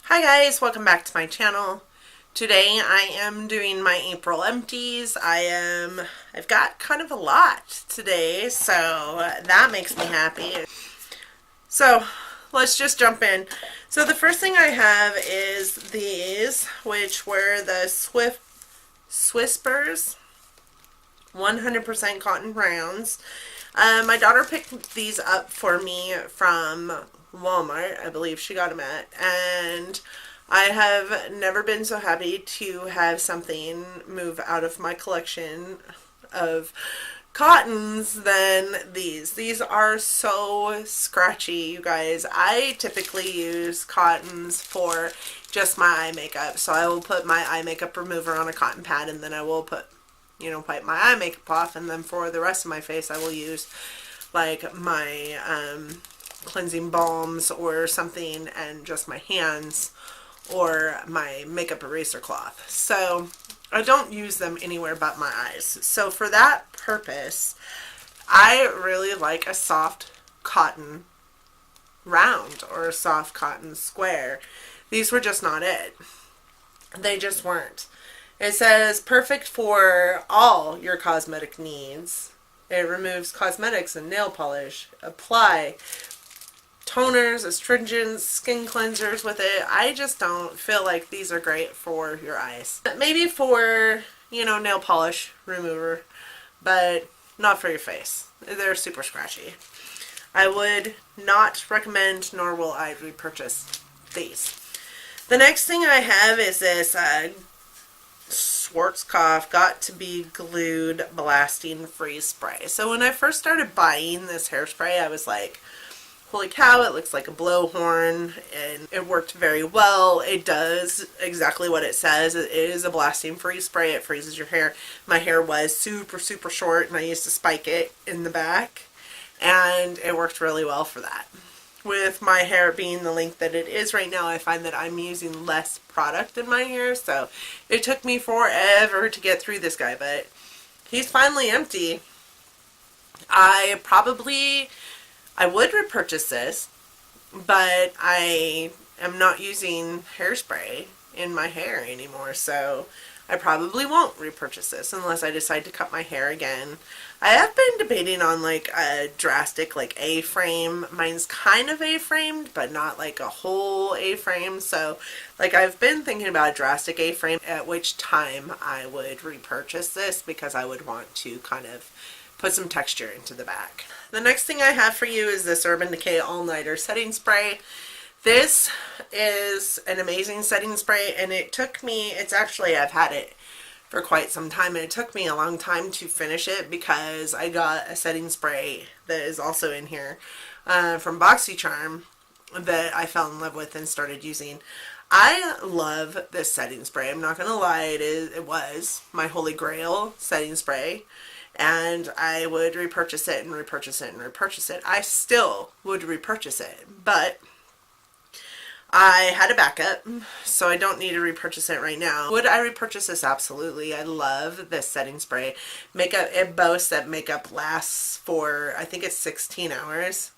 Hi guys, welcome back to my channel. Today I am doing my April empties. I've got kind of a lot today, so that makes me happy. So let's just jump in. So the first thing I have is these, which were the Swispers 100% cotton rounds. My daughter picked these up for me from Walmart. I believe she got them at, and I have never been so happy to have something move out of my collection of cottons than these. These are so scratchy, you guys. I typically use cottons for just my eye makeup, so I will put my eye makeup remover on a cotton pad, and then I will put, wipe my eye makeup off, and then for the rest of my face I will use like my cleansing balms or something, and just my hands or my makeup eraser cloth. So I don't use them anywhere but my eyes. So for that purpose, I really like a soft cotton round or a soft cotton square. These were just not it. They just weren't. It says perfect for all your cosmetic needs. It removes cosmetics and nail polish. Apply toners, astringents, skin cleansers with it. I just don't feel like these are great for your eyes. Maybe for, nail polish remover, but not for your face. They're super scratchy. I would not recommend, nor will I repurchase these. The next thing I have is this Schwarzkopf Got to Be Glued Blasting Freeze Spray. So when I first started buying this hairspray, I was like, holy cow, it looks like a blowhorn, and it worked very well. It does exactly what it says. It is a blasting freeze spray. It freezes your hair. My hair was super, super short, and I used to spike it in the back, and it worked really well for that. With my hair being the length that it is right now, I find that I'm using less product in my hair, so it took me forever to get through this guy, but he's finally empty. I would repurchase this, but I am not using hairspray in my hair anymore, so I probably won't repurchase this unless I decide to cut my hair again. I have been debating on like a drastic like A-frame. Mine's kind of A-framed, but not like a whole A-frame, so like I've been thinking about a drastic A-frame, at which time I would repurchase this because I would want to kind of put some texture into the back. The next thing I have for you is this Urban Decay All Nighter Setting Spray. This is an amazing setting spray, and I've had it for quite some time, and it took me a long time to finish it because I got a setting spray that is also in here from BoxyCharm that I fell in love with and started using. I love this setting spray. I'm not going to lie, it was my holy grail setting spray. And I would repurchase it and repurchase it and repurchase it. I still would repurchase it, but I had a backup, so I don't need to repurchase it right now. Would I repurchase this? Absolutely. I love this setting spray. It boasts that makeup lasts for, I think it's 16 hours.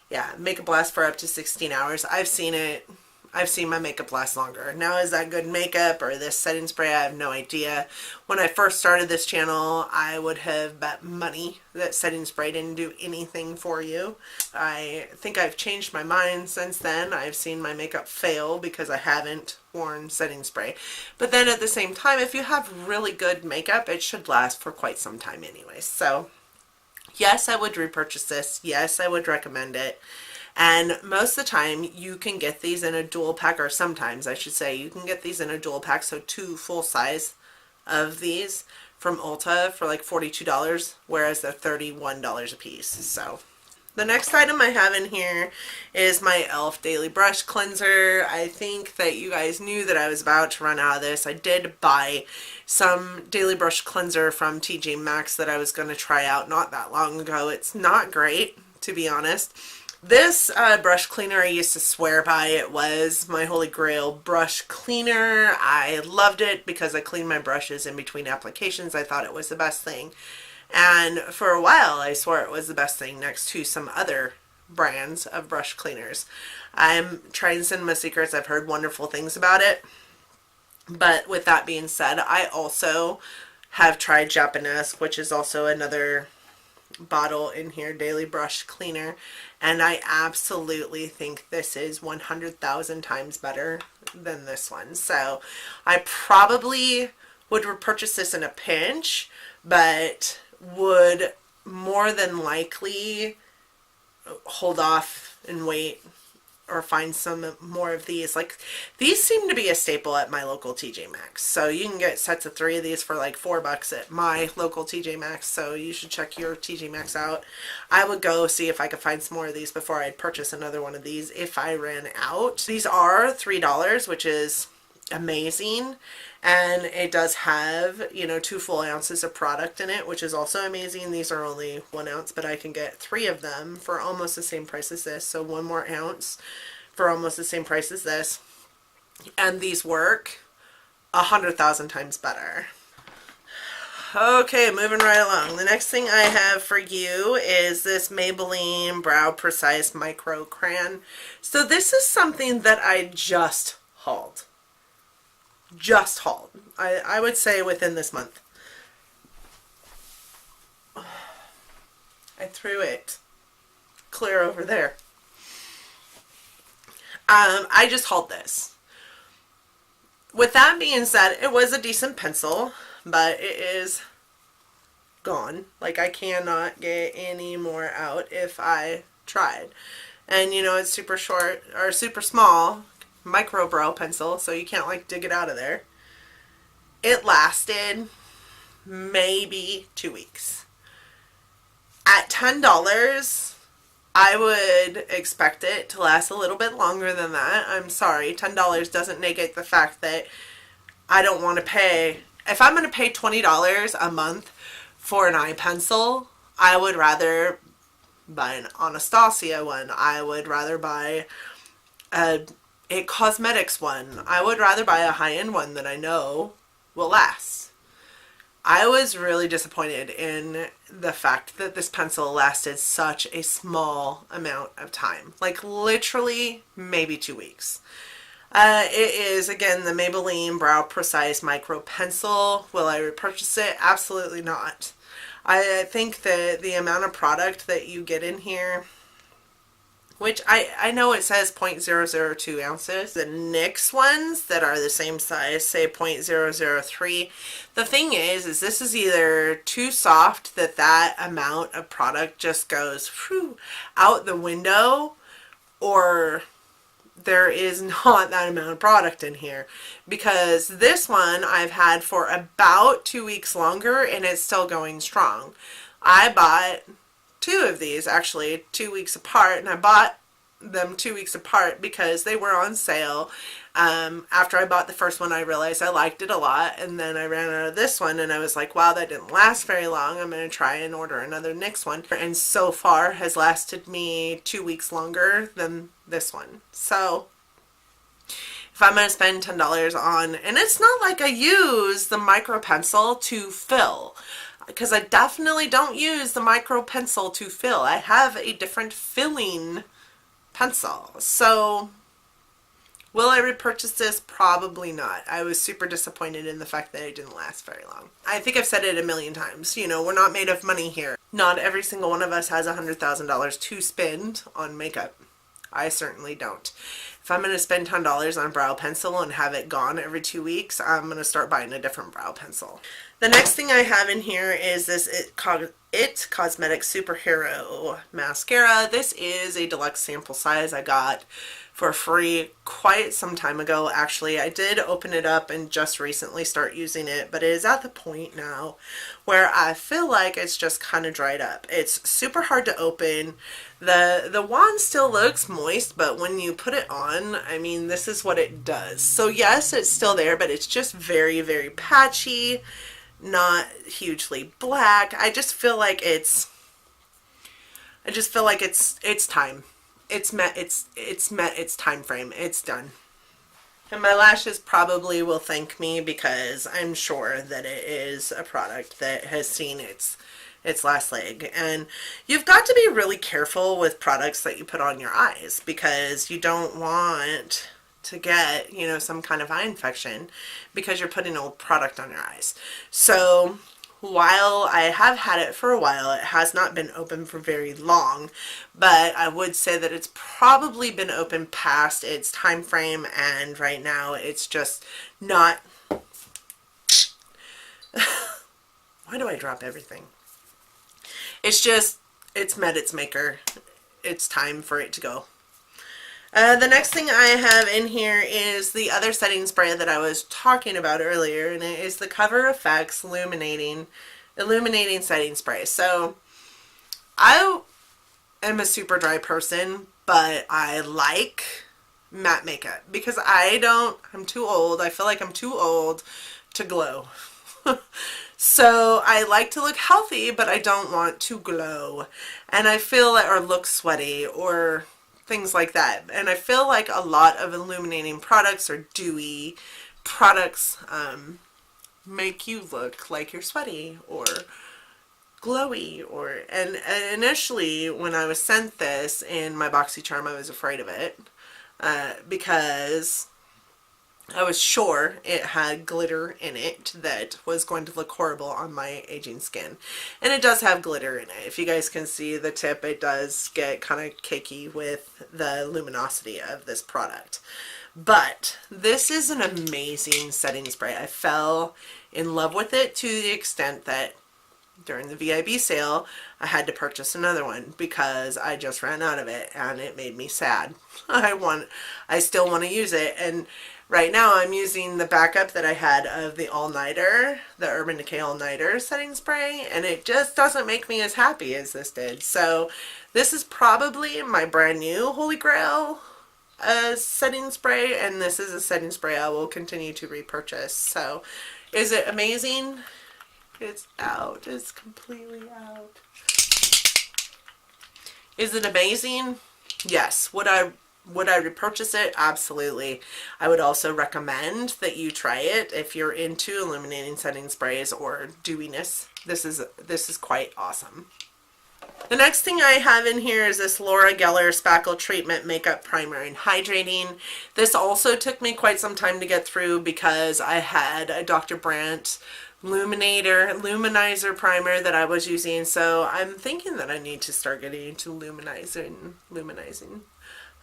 Yeah, makeup lasts for up to 16 hours. I've seen my makeup last longer. Now, is that good makeup or this setting spray? I have no idea. When I first started this channel, I would have bet money that setting spray didn't do anything for you. I think I've changed my mind since then. I've seen my makeup fail because I haven't worn setting spray. But then at the same time, if you have really good makeup, it should last for quite some time anyway. So yes, I would repurchase this. Yes, I would recommend it. And most of the time you can get these in a dual pack, or sometimes I should say you can get these in a dual pack, so 2 full size of these from Ulta for like $42, whereas they're $31 a piece. So the next item I have in here is my e.l.f. Daily Brush Cleanser. I think that you guys knew that I was about to run out of this. I did buy some Daily Brush Cleanser from TJ Maxx that I was going to try out not that long ago. It's not great, to be honest. This brush cleaner I used to swear by. It was my holy grail brush cleaner. I loved it because I cleaned my brushes in between applications. I thought it was the best thing. And for a while I swore it was the best thing next to some other brands of brush cleaners. I'm trying Cinema Secrets. I've heard wonderful things about it. But with that being said, I also have tried Japanese, which is also another bottle in here, daily brush cleaner, and I absolutely think this is 100,000 times better than this one. So I probably would repurchase this in a pinch, but would more than likely hold off and wait or find some more of these. Like, these seem to be a staple at my local TJ Maxx. So you can get sets of 3 of these for like $4 at my local TJ Maxx. So you should check your TJ Maxx out. I would go see if I could find some more of these before I'd purchase another one of these if I ran out. These are $3, which is amazing. And it does have, you know, 2 full ounces of product in it, which is also amazing. These are only 1 ounce, but I can get 3 of them for almost the same price as this. So 1 more ounce for almost the same price as this. And these work 100,000 times better. Okay, moving right along. The next thing I have for you is this Maybelline Brow Precise Micro Crayon. So this is something that I just hauled. I would say within this month. I threw it clear over there. I just hauled this. With that being said, it was a decent pencil, but it is gone. Like, I cannot get any more out if I tried. And you know, it's super short or super small. Micro brow pencil, so you can't like dig it out of there. It lasted maybe 2 weeks. At $10, I would expect it to last a little bit longer than that. I'm sorry, $10 doesn't negate the fact that I don't want to pay. If I'm going to pay $20 a month for an eye pencil, I would rather buy an Anastasia one. I would rather buy a cosmetics one. I would rather buy a high-end one that I know will last. I was really disappointed in the fact that this pencil lasted such a small amount of time. Like, literally maybe 2 weeks. It is, again, the Maybelline Brow Precise Micro Pencil. Will I repurchase it? Absolutely not. I think that the amount of product that you get in here, which I know it says 0.002 ounces. The NYX ones that are the same size say 0.003. The thing is this is either too soft that amount of product just goes out the window, or there is not that amount of product in here. Because this one I've had for about 2 weeks longer and it's still going strong. I bought 2 of these actually 2 weeks apart, and I bought them 2 weeks apart because they were on sale. After I bought the first one, I realized I liked it a lot, and then I ran out of this one and I was like, wow, that didn't last very long. I'm going to try and order another NYX one, and so far has lasted me 2 weeks longer than this one. So if I'm going to spend $10 on, and it's not like I use the micro pencil to fill, because I definitely don't use the micro pencil to fill. I have a different filling pencil. So will I repurchase this? Probably not. I was super disappointed in the fact that it didn't last very long. I think I've said it a million times. You know, we're not made of money here. Not every single one of us has $100,000 to spend on makeup. I certainly don't. If I'm going to spend $10 on a brow pencil and have it gone every 2 weeks, I'm going to start buying a different brow pencil. The next thing I have in here is this It Cosmetics Superhero Mascara. This is a deluxe sample size I got for free quite some time ago. Actually, I did open it up and just recently start using it, but it is at the point now where I feel like it's just kind of dried up. It's super hard to open. The wand still looks moist, but when you put it on, I mean, this is what it does. So yes, it's still there, but it's just very, very patchy, not hugely black. I just feel like it's time. It's met its time frame. It's done. And my lashes probably will thank me, because I'm sure that it is a product that has seen its its last leg. And you've got to be really careful with products that you put on your eyes, because you don't want to get, you know, some kind of eye infection because you're putting old product on your eyes. So while I have had it for a while, it has not been open for very long, but I would say that it's probably been open past its time frame, and right now it's just not. Why do I drop everything? It's just, it's met its maker. It's time for it to go. The next thing I have in here is the other setting spray that I was talking about earlier, and it is the Cover FX Illuminating Setting Spray. So I am a super dry person, but I like matte makeup because I'm too old. I feel like I'm too old to glow. So I like to look healthy, but I don't want to glow. And I feel like, or look sweaty, or things like that. And I feel like a lot of illuminating products or dewy products make you look like you're sweaty or glowy. And initially when I was sent this in my BoxyCharm, I was afraid of it because I was sure it had glitter in it that was going to look horrible on my aging skin. And it does have glitter in it. If you guys can see the tip, it does get kind of cakey with the luminosity of this product. But this is an amazing setting spray. I fell in love with it to the extent that during the VIB sale, I had to purchase another one because I just ran out of it and it made me sad. I still want to use it, and right now I'm using the backup that I had of the All-Nighter, the Urban Decay All-Nighter setting spray, and it just doesn't make me as happy as this did. So this is probably my brand new Holy Grail setting spray, and this is a setting spray I will continue to repurchase. So is it amazing? It's out. It's completely out. Is it amazing? Yes. Would I repurchase it? Absolutely. I would also recommend that you try it if you're into illuminating setting sprays or dewiness. This is quite awesome. The next thing I have in here is this Laura Geller Spackle Treatment Makeup Primer and Hydrating. This also took me quite some time to get through because I had a Dr. Brandt luminizer primer that I was using, so I'm thinking that I need to start getting into luminizing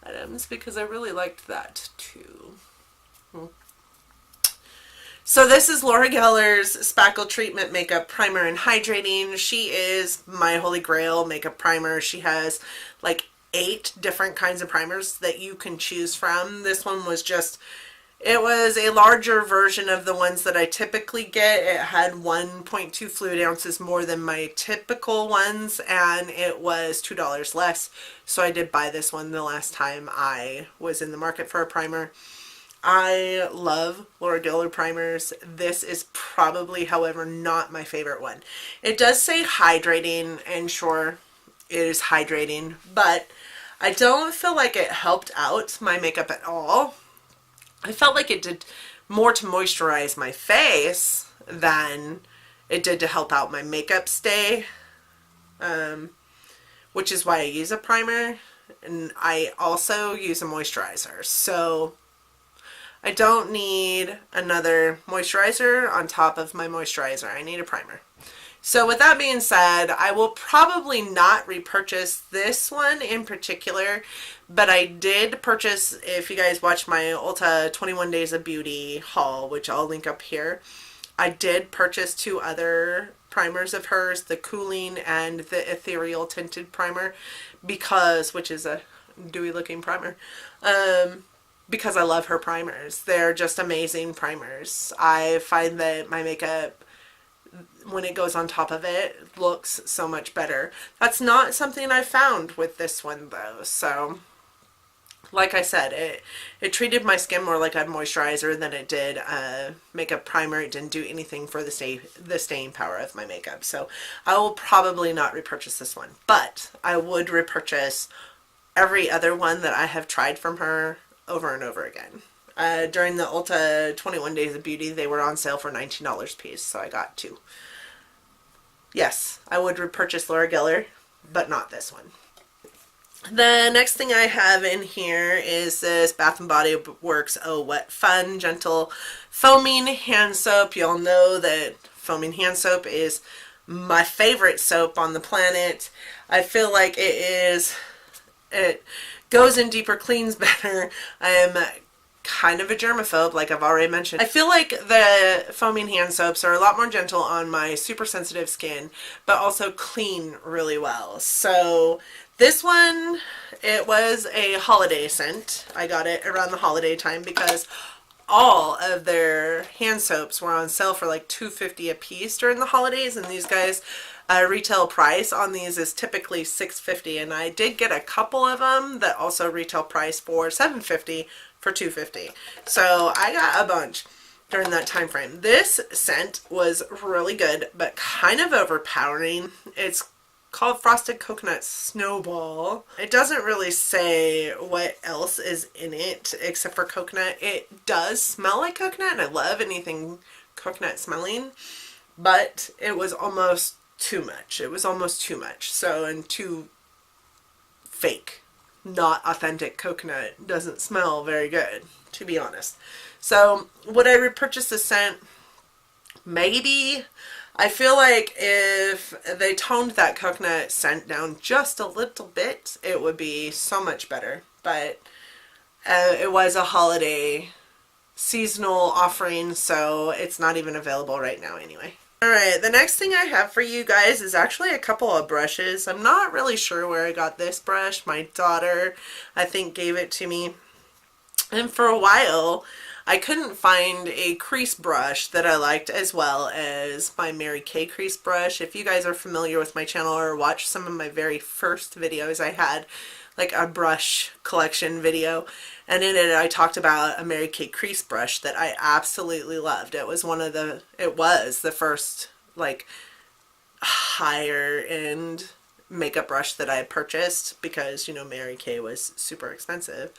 items because I really liked that too. So this is Laura Geller's Spackle Treatment Makeup Primer and Hydrating. She is my holy grail makeup primer. She has like 8 different kinds of primers that you can choose from. This one was just, it was a larger version of the ones that I typically get. It had 1.2 fluid ounces more than my typical ones, and it was $2 less. So I did buy this one the last time I was in the market for a primer. I love Laura Geller primers. This is probably, however, not my favorite one. It does say hydrating, and sure, it is hydrating, but I don't feel like it helped out my makeup at all. I felt like it did more to moisturize my face than it did to help out my makeup stay, which is why I use a primer, and I also use a moisturizer. So I don't need another moisturizer on top of my moisturizer. I need a primer. So with that being said, I will probably not repurchase this one in particular, but I did purchase, if you guys watch my Ulta 21 Days of Beauty haul, which I'll link up here, I did purchase 2 other primers of hers, the Cooling and the Ethereal Tinted Primer, which is a dewy looking primer, because I love her primers. They're just amazing primers. I find that my makeup, when it goes on top of it, looks so much better. That's not something I found with this one though. So like I said, it treated my skin more like a moisturizer than it did a makeup primer. It didn't do anything for the staying power of my makeup. So I will probably not repurchase this one, but I would repurchase every other one that I have tried from her over and over again. During the Ulta 21 Days of Beauty, they were on sale for $19 a piece, so I got 2. yes, I would repurchase Laura Geller, but not this one. The next thing I have in here is this Bath & Body Works Oh What Fun Gentle Foaming Hand Soap. You all know that foaming hand soap is my favorite soap on the planet. I feel like it goes in deeper, cleans better. I am kind of a germaphobe, like I've already mentioned. I feel like the foaming hand soaps are a lot more gentle on my super sensitive skin, but also clean really well. So this one, it was a holiday scent. I got it around the holiday time because all of their hand soaps were on sale for like $2.50 a piece during the holidays, and these guys, retail price on these is typically $6.50, and I did get a couple of them that also retail price for $7.50 for $2.50. So I got a bunch during that time frame. This scent was really good, but kind of overpowering. It's called Frosted Coconut Snowball. It doesn't really say what else is in it except for coconut. It does smell like coconut, and I love anything coconut smelling, but it was almost too much. It was almost too much. So, and too fake. Not authentic coconut doesn't smell very good, to be honest. So, would I repurchase this scent? Maybe. I feel like if they toned that coconut scent down just a little bit, it would be so much better. But it was a holiday seasonal offering, so it's not even available right now anyway. Alright, the next thing I have for you guys is actually a couple of brushes. I'm not really sure where I got this brush. My daughter, I think, gave it to me. And for a while, I couldn't find a crease brush that I liked as well as my Mary Kay crease brush. If you guys are familiar with my channel or watched some of my very first videos, I had like a brush collection video, and in it I talked about a Mary Kay crease brush that I absolutely loved. It was the first like higher end makeup brush that I had purchased because, you know, Mary Kay was super expensive,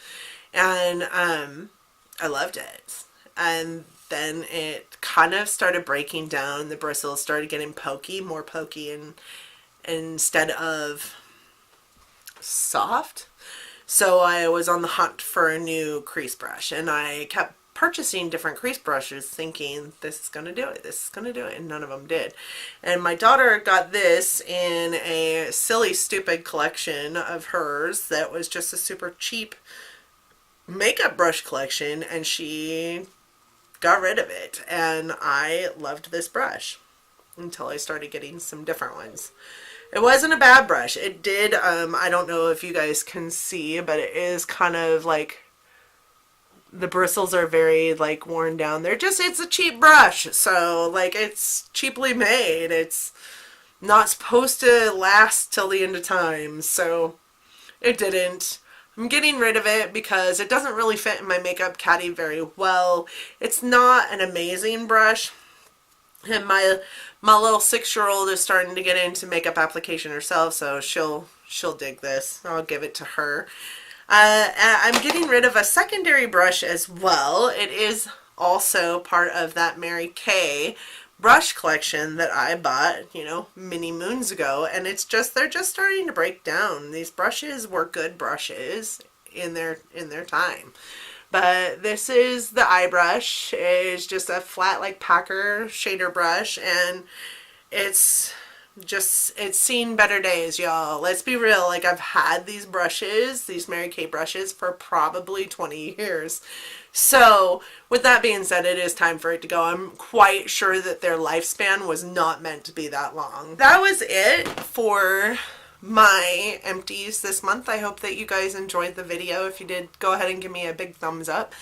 and I loved it. And then it kind of started breaking down. The bristles started getting pokey, more pokey, and instead of soft. So I was on the hunt for a new crease brush, and I kept purchasing different crease brushes thinking this is going to do it, this is going to do it, and none of them did. And my daughter got this in a silly stupid collection of hers that was just a super cheap makeup brush collection, and she got rid of it, and I loved this brush until I started getting some different ones. It wasn't a bad brush. It did, I don't know if you guys can see, but it is kind of like, the bristles are very like worn down. It's a cheap brush, so like it's cheaply made. It's not supposed to last till the end of time, so it didn't. I'm getting rid of it because it doesn't really fit in my makeup caddy very well. It's not an amazing brush, and my little 6-year-old is starting to get into makeup application herself, so she'll dig this. I'll give it to her. I'm getting rid of a secondary brush as well. It is also part of that Mary Kay brush collection that I bought, you know, many moons ago, and they're just starting to break down. These brushes were good brushes in their time. But this is the eye brush. It's just a flat like Packer shader brush, and it's seen better days, y'all. Let's be real. Like, I've had these brushes, these Mary Kay brushes, for probably 20 years. So, with that being said, it is time for it to go. I'm quite sure that their lifespan was not meant to be that long. That was it for my empties this month. I hope that you guys enjoyed the video. If you did, go ahead and give me a big thumbs up.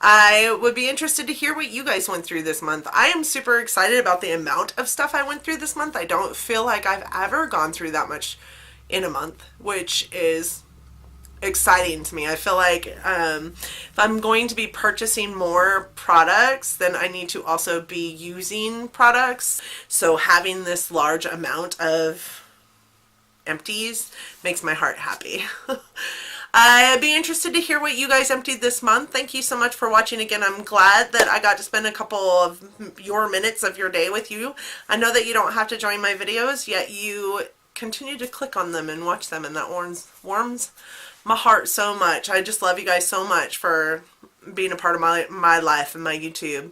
I would be interested to hear what you guys went through this month. I am super excited about the amount of stuff I went through this month. I don't feel like I've ever gone through that much in a month, which is exciting to me. I feel like if I'm going to be purchasing more products, then I need to also be using products. So having this large amount of empties makes my heart happy. I'd be interested to hear what you guys emptied this month. Thank you so much for watching again. I'm glad that I got to spend a couple of your minutes of your day with you. I know that you don't have to join my videos, yet you continue to click on them and watch them, and that warms my heart so much. I just love you guys so much for being a part of my life and my YouTube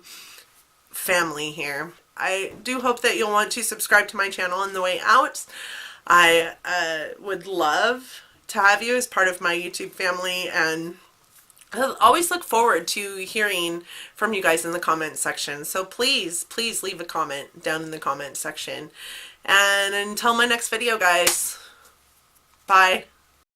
family here. I do hope that you'll want to subscribe to my channel on the way out. I would love to have you as part of my YouTube family, and I always look forward to hearing from you guys in the comment section. So please, please leave a comment down in the comment section. And until my next video, guys, bye.